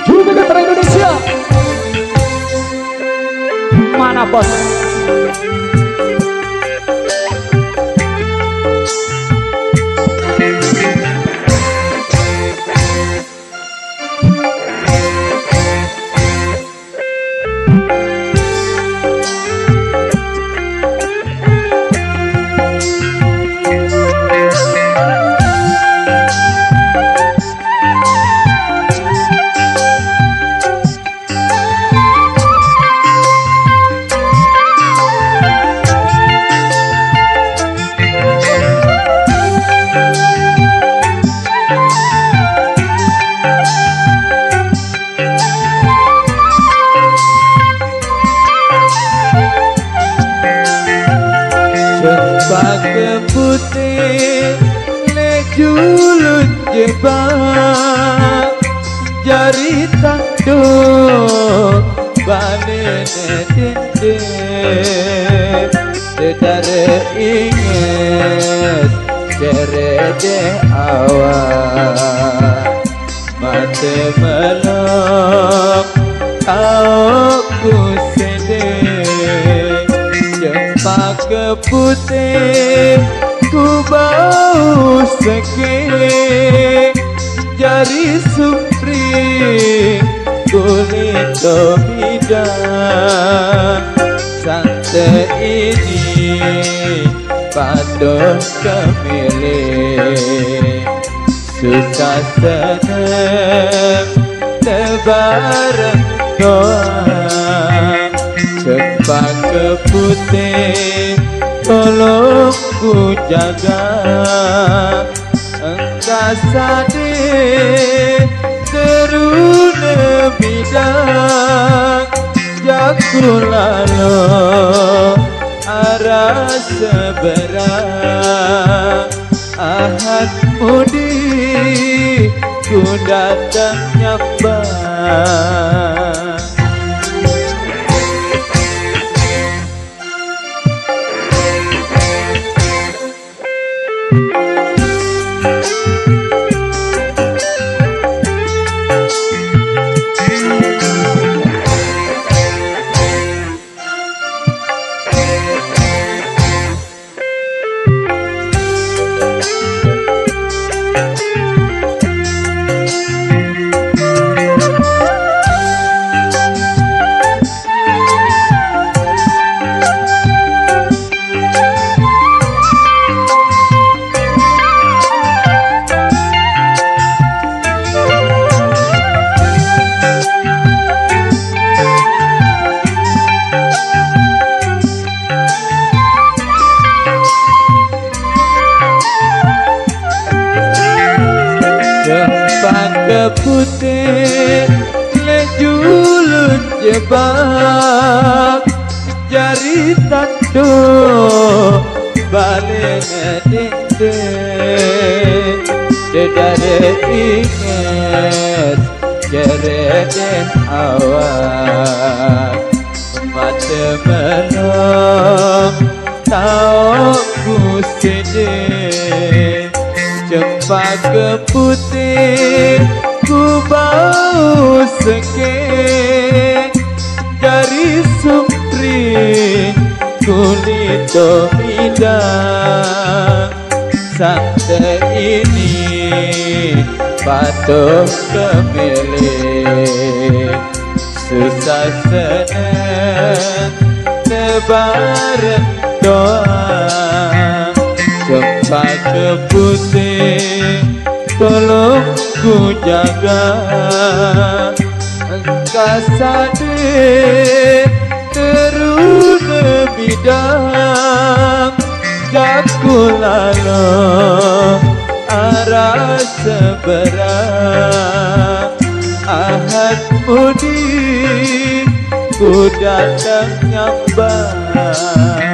Jurubicara Indonesia. Mana bos? Pakai putih le julun jebak jari tanduk balik dinding sedare inget cerede awal mate melok aku sedih pakai putih ku bau seke jari supri kulit hidang santai ini paduh kemilih susah senang lebaran doa pakai putih tolong ku jaga engkau sadar terune bidang jaku lalu arah seberang ahad mudi ku datang nyambang. Pakai putih le julun jebak jari tanduk balik dinding dedare inget cerede awal mata melok tau ku sedih pakai putih ku bau seke jari supri kulit hidang santai ini patuh kemilih susah senang lebaran doa pakai putih tolong ku jaga engkau sadar terune bidang jaku lalu arah seberang ahad mudi ku datang nyambang.